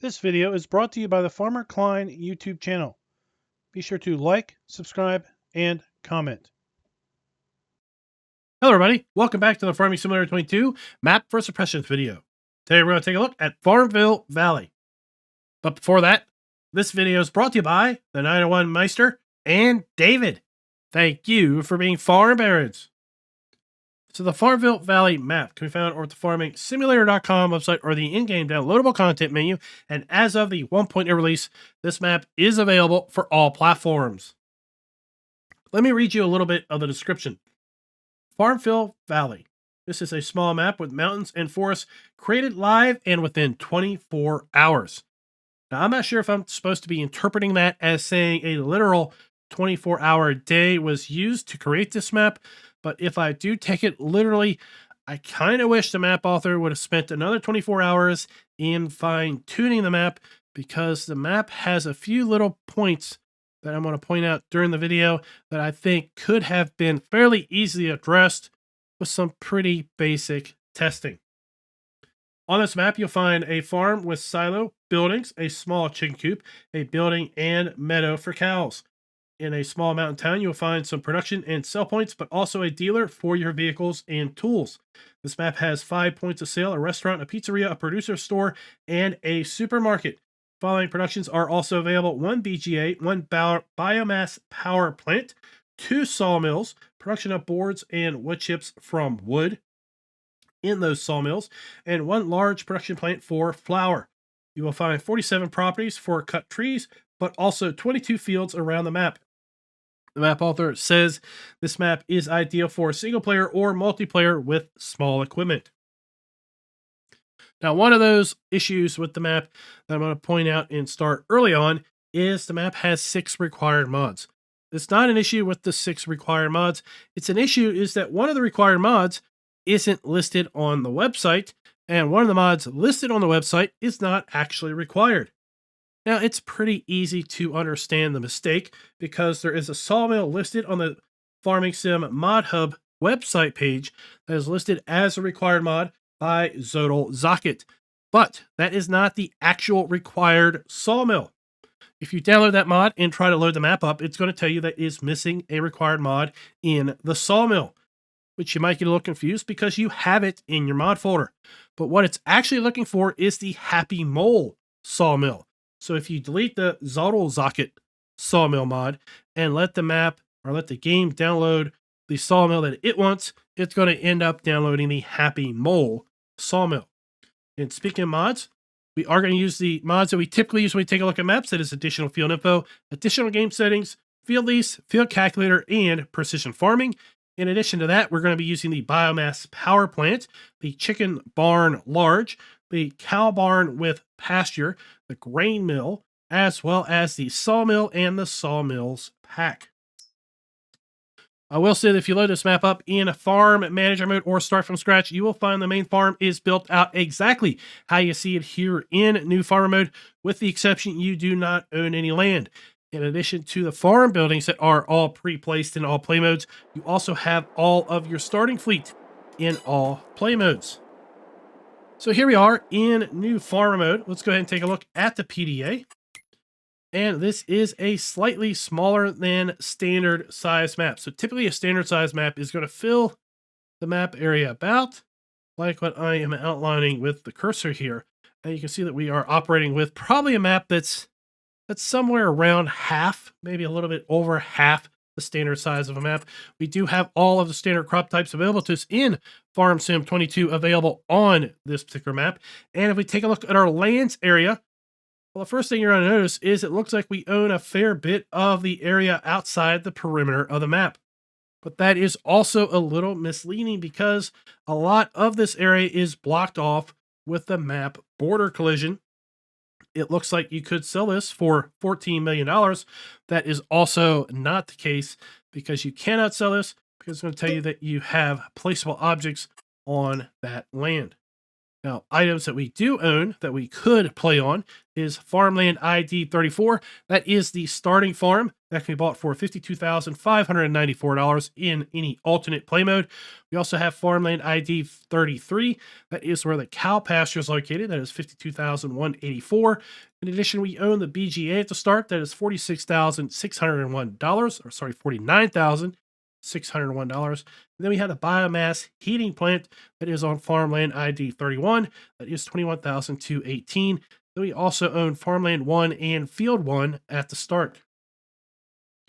This video is brought to you by the Farmer Klein YouTube channel. Be sure to like, subscribe, and comment. Hello everybody, welcome back to the Farming Simulator 22 Map for Suppressions video. Today we're going to take a look at Farmville Valley. But before that, this video is brought to you by the 901 Meister and David. Thank you for being farm barons. So the Farmville Valley map can be found on the farmingsimulator.com website or the in-game downloadable content menu. And as of the 1.0 release, this map is available for all platforms. Let me read you a little bit of the description. Farmville Valley. This is a small map with mountains and forests created live and within 24 hours. Now, I'm not sure if I'm supposed to be interpreting that as saying a literal 24-hour day was used to create this map, but if I do take it literally, I kind of wish the map author would have spent another 24 hours in fine-tuning the map, because the map has a few little points that I'm going to point out during the video that I think could have been fairly easily addressed with some pretty basic testing. On this map, you'll find a farm with silo buildings, a small chicken coop, a building, and meadow for cows. In a small mountain town, you'll find some production and sell points, but also a dealer for your vehicles and tools. This map has 5 points of sale, a restaurant, a pizzeria, a producer store, and a supermarket. Following productions are also available: 1 BGA, 1 biomass power plant, 2 sawmills, production of boards and wood chips from wood in those sawmills, and 1 large production plant for flour. You will find 47 properties for cut trees, but also 22 fields around the map. The map author says this map is ideal for single player or multiplayer with small equipment. Now, one of those issues with the map that I'm going to point out and start early on is the map has 6 required mods. It's not an issue with the 6 required mods. It's an issue is that one of the required mods isn't listed on the website, and one of the mods listed on the website is not actually required. Now, it's pretty easy to understand the mistake, because there is a sawmill listed on the Farming Sim Mod Hub website page that is listed as a required mod by Zodal Zocket, but that is not the actual required sawmill. If you download that mod and try to load the map up, it's going to tell you that it's missing a required mod in the sawmill, which you might get a little confused because you have it in your mod folder. But what it's actually looking for is the Happy Mole sawmill. So if you delete the Zodal Zocket sawmill mod and let the map or let the game download the sawmill that it wants, it's going to end up downloading the Happy Mole sawmill. And speaking of mods, we are going to use the mods that we typically use when we take a look at maps. That is additional field info, additional game settings, field lease, field calculator, and precision farming. In addition to that, we're going to be using the biomass power plant, the chicken barn large, the cow barn with pasture, the grain mill, as well as the sawmill and the sawmills pack. I will say that if you load this map up in farm manager mode or start from scratch, you will find the main farm is built out exactly how you see it here in new farmer mode, with the exception you do not own any land. In addition to the farm buildings that are all pre-placed in all play modes, you also have all of your starting fleet in all play modes. So here we are in new farmer mode. Let's go ahead and take a look at the PDA. And this is a slightly smaller than standard size map. So typically a standard size map is going to fill the map area about like what I am outlining with the cursor here. And you can see that we are operating with probably a map that's somewhere around half, maybe a little bit over half the standard size of a map. We do have all of the standard crop types available to us in Farm Sim 22 available on this particular map. And if we take a look at our lands area, well, the first thing you're going to notice is it looks like we own a fair bit of the area outside the perimeter of the map. But that is also a little misleading, because a lot of this area is blocked off with the map border collision. It looks like you could sell this for $14 million. That is also not the case, because you cannot sell this, because it's going to tell you that you have placeable objects on that land. Now, items that we do own that we could play on is Farmland ID 34. That is the starting farm that can be bought for $52,594 in any alternate play mode. We also have Farmland ID 33. That is where the cow pasture is located. That is $52,184. In addition, we own the BGA at the start. That is $46,601, or sorry, $49,601. And then we have the biomass heating plant that is on Farmland ID 31. That is $21,218. Then we also own Farmland 1 and Field 1 at the start.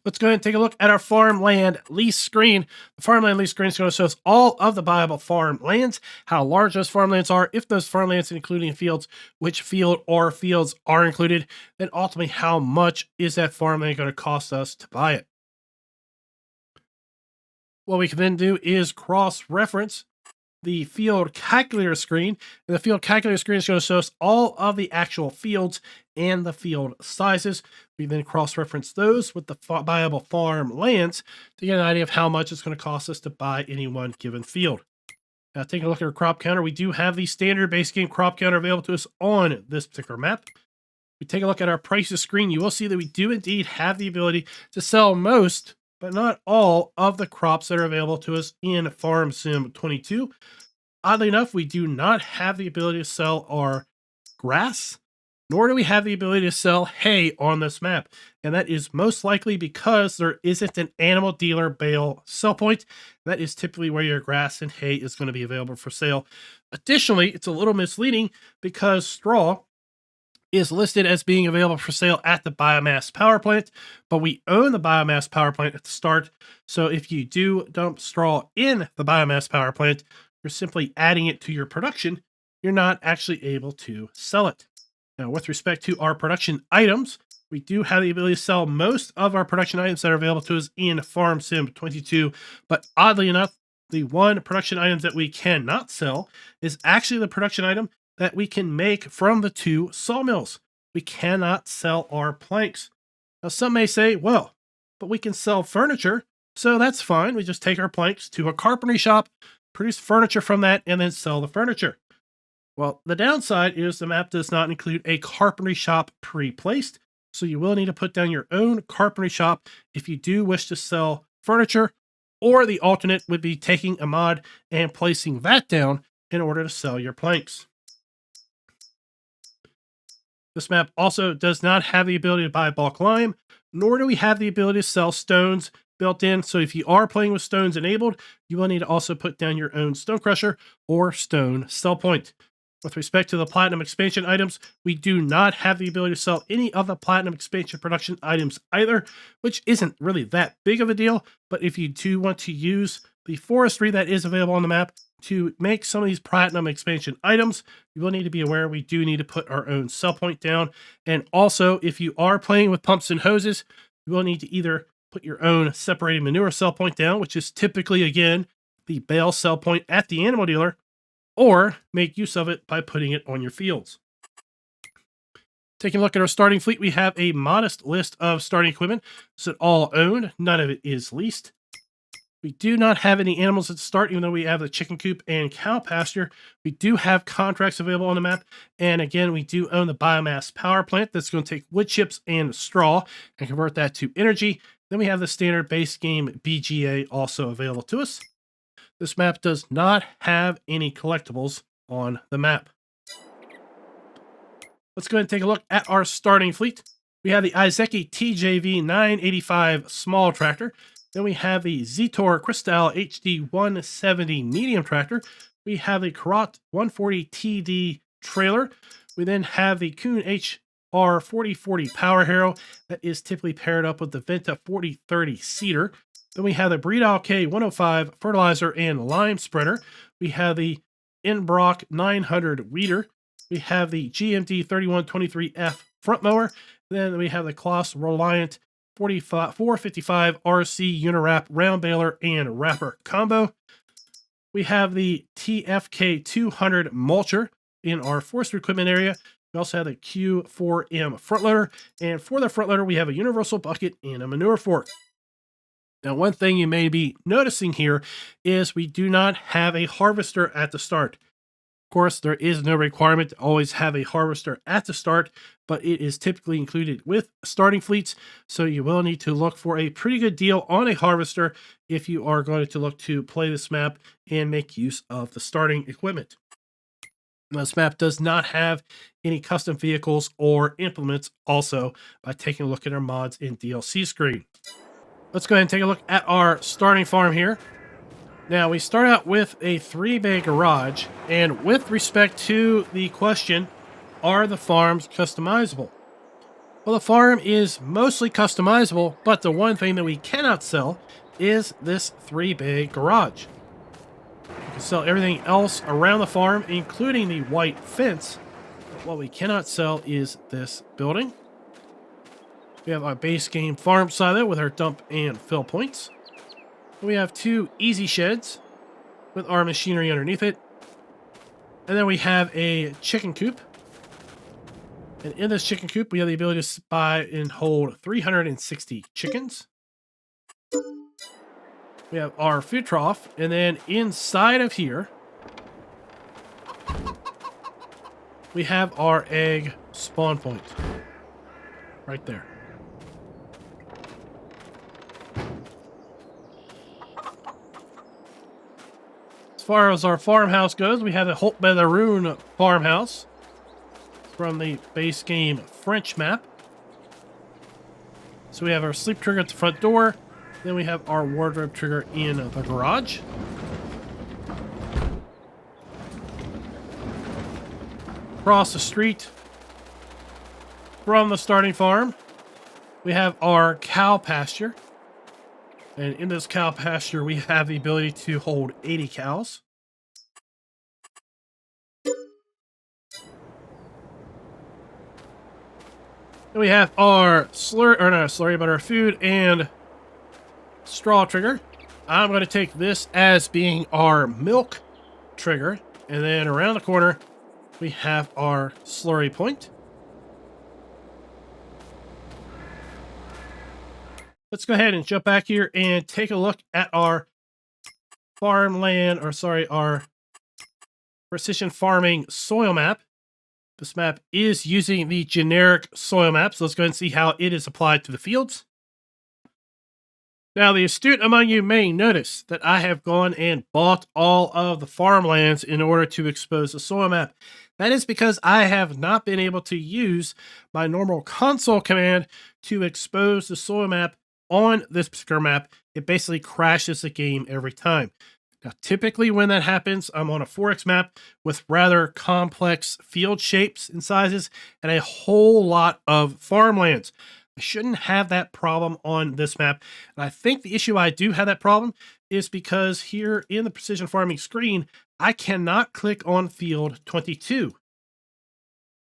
Let's go ahead and take a look at our farmland lease screen. The farmland lease screen is going to show us all of the buyable farmlands, how large those farmlands are, if those farmlands including fields, which field or fields are included, then ultimately how much is that farmland going to cost us to buy it. What we can then do is cross-reference the field calculator screen, and the field calculator screen is going to show us all of the actual fields and the field sizes. We then cross-reference those with the buyable farmlands to get an idea of how much it's going to cost us to buy any one given field. Now, taking a look at our crop counter, we do have the standard base game crop counter available to us on this particular map. We take a look at our prices screen, you will see that we do indeed have the ability to sell most, but not all, of the crops that are available to us in Farm Sim 22. Oddly enough, we do not have the ability to sell our grass, nor do we have the ability to sell hay on this map. And that is most likely because there isn't an animal dealer bale sell point. That is typically where your grass and hay is going to be available for sale. Additionally, it's a little misleading because straw is listed as being available for sale at the biomass power plant, but we own the biomass power plant at the start. So if you do dump straw in the biomass power plant, you're simply adding it to your production. You're not actually able to sell it. Now, with respect to our production items, we do have the ability to sell most of our production items that are available to us in Farm Sim 22, but oddly enough, the one production item that we cannot sell is actually the production item that we can make from the 2 sawmills. We cannot sell our planks. Now, some may say, well, but we can sell furniture, so that's fine. We just take our planks to a carpentry shop, produce furniture from that, and then sell the furniture. Well, the downside is the map does not include a carpentry shop pre-placed, so you will need to put down your own carpentry shop if you do wish to sell furniture, or the alternate would be taking a mod and placing that down in order to sell your planks. This map also does not have the ability to buy bulk lime, nor do we have the ability to sell stones built in. So if you are playing with stones enabled, you will need to also put down your own stone crusher or stone sell point. With respect to the platinum expansion items, we do not have the ability to sell any of the platinum expansion production items either, which isn't really that big of a deal. But if you do want to use the forestry that is available on the map to make some of these platinum expansion items, you will need to be aware we do need to put our own sell point down. And also, if you are playing with pumps and hoses, you will need to either put your own separated manure sell point down, which is typically, again, the bale sell point at the animal dealer, or make use of it by putting it on your fields. Taking a look at our starting fleet, we have a modest list of starting equipment. This is all owned, none of it is leased. We do not have any animals at the start, even though we have the chicken coop and cow pasture. We do have contracts available on the map. And again, we do own the biomass power plant that's going to take wood chips and straw and convert that to energy. Then we have the standard base game BGA also available to us. This map does not have any collectibles on the map. Let's go ahead and take a look at our starting fleet. We have the Izeki TJV 985 small tractor. Then we have the Zetor Cristal HD 170 medium tractor. We have the Karat 140 TD trailer. We then have the Kuhn HR 4040 Power Harrow that is typically paired up with the Venta 4030 seeder. Then we have the Breedal K105 fertilizer and lime spreader. We have the Enbrock 900 weeder. We have the GMD 3123F front mower. Then we have the Kloss Reliant 455 RC Uniwrap round baler and wrapper combo. We have the TFK 200 mulcher in our forestry equipment area. We also have the Q4M front loader. And for the front loader, we have a universal bucket and a manure fork. Now, one thing you may be noticing here is we do not have a harvester at the start. Of course, there is no requirement to always have a harvester at the start, but it is typically included with starting fleets. So you will need to look for a pretty good deal on a harvester if you are going to look to play this map and make use of the starting equipment. Now, this map does not have any custom vehicles or implements also by taking a look at our mods in DLC screen. Let's go ahead and take a look at our starting farm here. Now, we start out with a 3-bay garage, and with respect to the question, are the farms customizable? Well, the farm is mostly customizable, but the one thing that we cannot sell is this 3-bay garage. We can sell everything else around the farm, including the white fence, but what we cannot sell is this building. We have our base game farm silo with our dump and fill points. We have 2 easy sheds with our machinery underneath it. And then we have a chicken coop. And in this chicken coop, we have the ability to buy and hold 360 chickens. We have our food trough. And then inside of here, we have our egg spawn point. Right there. As far as our farmhouse goes, we have a Holt Bellaroon farmhouse from the base game French map. So we have our sleep trigger at the front door. Then we have our wardrobe trigger in the garage. Across the street from the starting farm, we have our cow pasture. And in this cow pasture, we have the ability to hold 80 cows. Then we have our our food and straw trigger. I'm going to take this as being our milk trigger. And then around the corner, we have our slurry point. Let's go ahead and jump back here and take a look at our our precision farming soil map. This map is using the generic soil map, so let's go ahead and see how it is applied to the fields. Now, the astute among you may notice that I have gone and bought all of the farmlands in order to expose the soil map. That is because I have not been able to use my normal console command to expose the soil map on this particular map. It basically crashes the game every time. Now, typically when that happens, I'm on a 4X map with rather complex field shapes and sizes and a whole lot of farmlands. I shouldn't have that problem on this map. And I think the issue I do have that problem is because here in the precision farming screen, I cannot click on field 22. If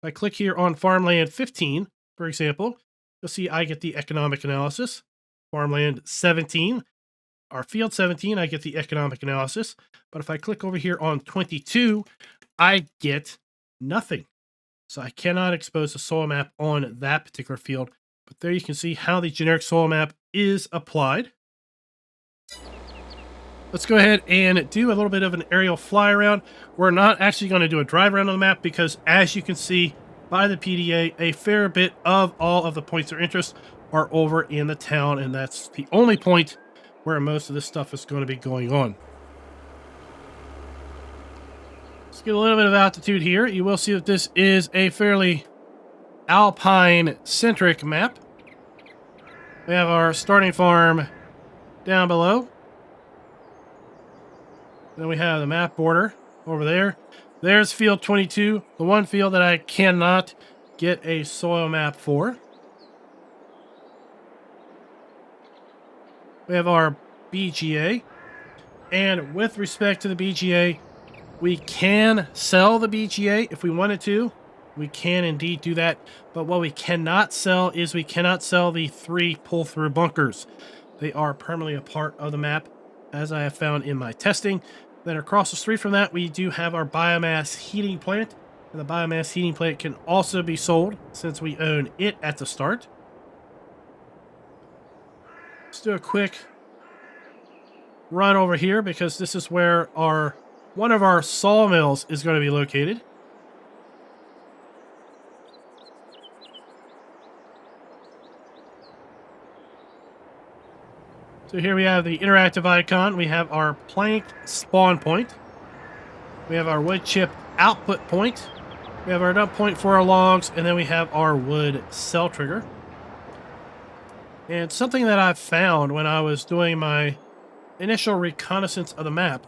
I click here on farmland 15, for example, you'll see I get the economic analysis. Farmland 17, or field 17, I get the economic analysis. But if I click over here on 22, I get nothing. So I cannot expose the soil map on that particular field. But there you can see how the generic soil map is applied. Let's go ahead and do a little bit of an aerial fly around. We're not actually going to do a drive around on the map because, as you can see by the PDA, a fair bit of all of the points of interest are over in the town, and that's the only point where most of this stuff is going to be going on. Let's get a little bit of altitude here. You will see that this is a fairly alpine-centric map. We have our starting farm down below. Then we have the map border over there. There's field 22, the one field that I cannot get a soil map for. We have our BGA. And with respect to the BGA, we can sell the BGA if we wanted to. We can indeed do that. But what we cannot sell is we cannot sell the 3 pull-through bunkers. They are permanently a part of the map, as I have found in my testing. Then across the street from that, we do have our biomass heating plant. And the biomass heating plant can also be sold since we own it at the start. Let's do a quick run over here because this is where one of our sawmills is going to be located. So here we have the interactive icon. We have our plank spawn point. We have our wood chip output point. We have our dump point for our logs, and then we have our wood cell trigger. And something that I found when I was doing my initial reconnaissance of the map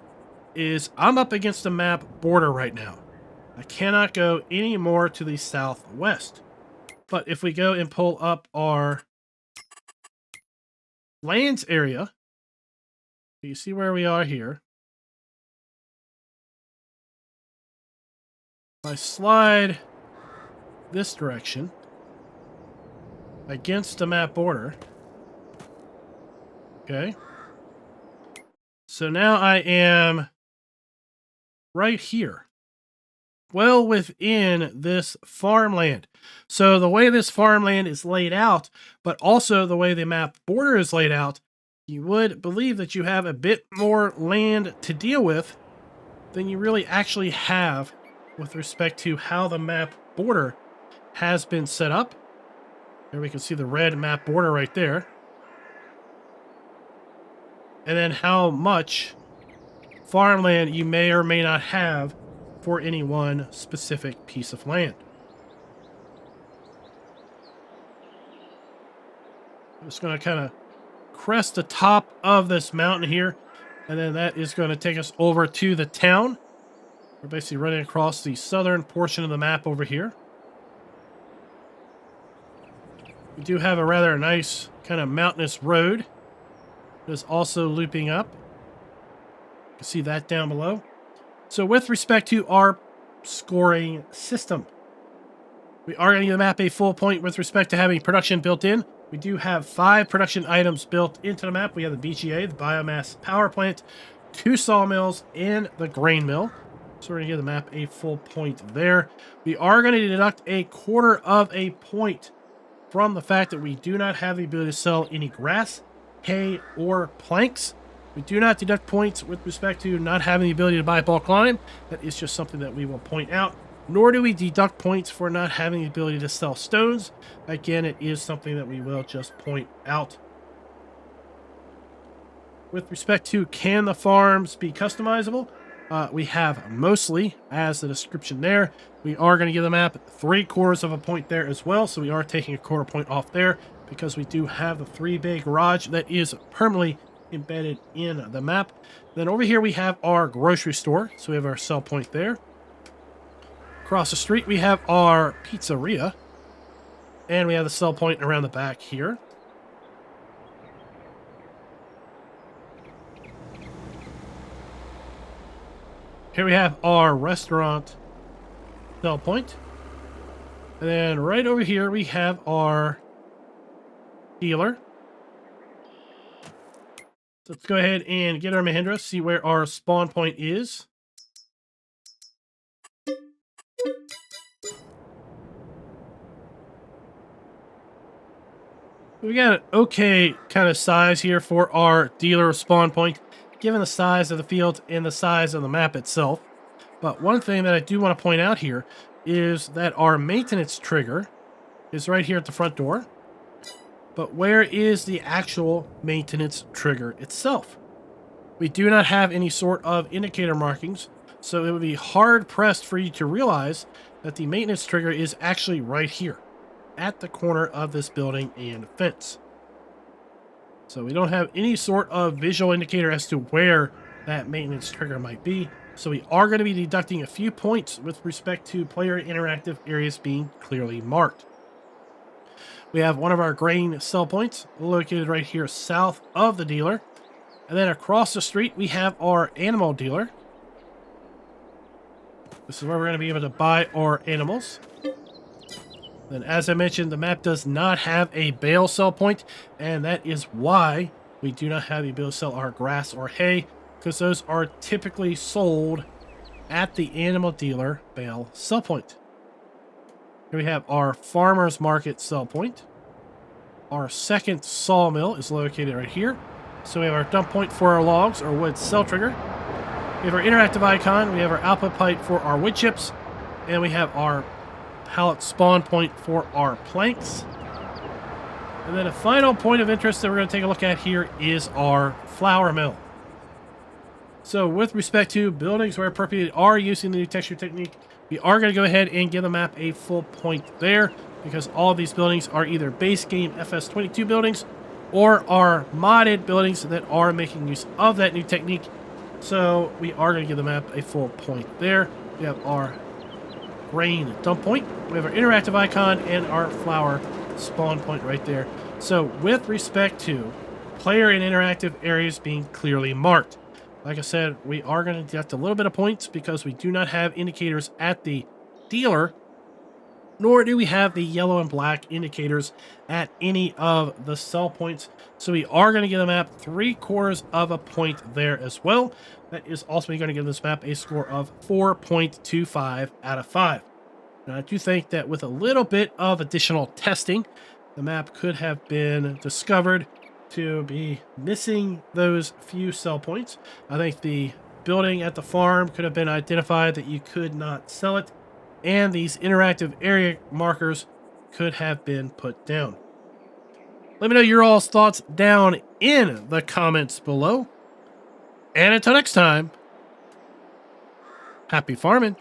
is I'm up against the map border right now. I cannot go any more to the southwest. But if we go and pull up our lands area, you see where we are here. If I slide this direction against the map border, okay. So now I am right here, well within this farmland. So the way this farmland is laid out, but also the way the map border is laid out, you would believe that you have a bit more land to deal with than you really actually have with respect to how the map border has been set up. There we can see the red map border right there. And then how much farmland you may or may not have for any one specific piece of land. I'm just going to kind of crest the top of this mountain here, and then that is going to take us over to the town. We're basically running across the southern portion of the map over here. We do have a rather nice kind of mountainous road that is also looping up. You can see that down below. So with respect to our scoring system, we are going to give the map a full point with respect to having production built in. We do have 5 production items built into the map. We have the BGA, the biomass power plant, 2 sawmills, and the grain mill. So we're going to give the map a full point there. We are going to deduct a 1/4 of a point from the fact that we do not have the ability to sell any grass, hay, or planks. We do not deduct points with respect to not having the ability to buy bulk lime. That is just something that we will point out. Nor do we deduct points for not having the ability to sell stones. Again, it is something that we will just point out. With respect to can the farms be customizable, we have mostly, as the description there. We are going to give the map 3/4 of a point there as well. So we are taking a 1/4 point off there because we do have the 3-bay garage that is permanently embedded in the map. Then over here we have our grocery store. So we have our sell point there. Across the street, we have our pizzeria, and we have the sell point around the back here. Here we have our restaurant sell point. And then right over here, we have our dealer. So let's go ahead and get our Mahindra, see where our spawn point is. We got an okay kind of size here for our dealer spawn point, given the size of the field and the size of the map itself. But one thing that I do want to point out here is that our maintenance trigger is right here at the front door. But where is the actual maintenance trigger itself? We do not have any sort of indicator markings, so it would be hard pressed for you to realize that the maintenance trigger is actually right here at the corner of this building and fence. So we don't have any sort of visual indicator as to where that maintenance trigger might be. So we are going to be deducting a few points with respect to player interactive areas being clearly marked. We have one of our grain sell points located right here south of the dealer. And then across the street, we have our animal dealer. This is where we're going to be able to buy our animals. Then, as I mentioned, the map does not have a bale sell point, and that is why we do not have the ability to sell our grass or hay, because those are typically sold at the animal dealer bale sell point. Here we have our farmer's market sell point. Our second sawmill is located right here. So we have our dump point for our logs, our wood cell trigger. We have our interactive icon. We have our output pipe for our wood chips. And we have our pallet spawn point for our planks. And then a final point of interest that we're going to take a look at here is our flour mill. So with respect to buildings where appropriate are using the new texture technique, we are going to go ahead and give the map a full point there, because all of these buildings are either base game FS22 buildings or are modded buildings that are making use of that new technique. So we are going to give the map a full point there. We have our grain dump point, we have our interactive icon, and our flour spawn point right there. So with respect to player and interactive areas being clearly marked, like I said, we are going to deduct a little bit of points because we do not have indicators at the dealer, nor do we have the yellow and black indicators at any of the sell points. So we are going to give the map 3/4 of a point there as well. That is also going to give this map a score of 4.25 out of 5. Now, I do think that with a little bit of additional testing, the map could have been discovered to be missing those few sell points. I think the building at the farm could have been identified that you could not sell it, and these interactive area markers could have been put down. Let me know your all's thoughts down in the comments below. And until next time, happy farming.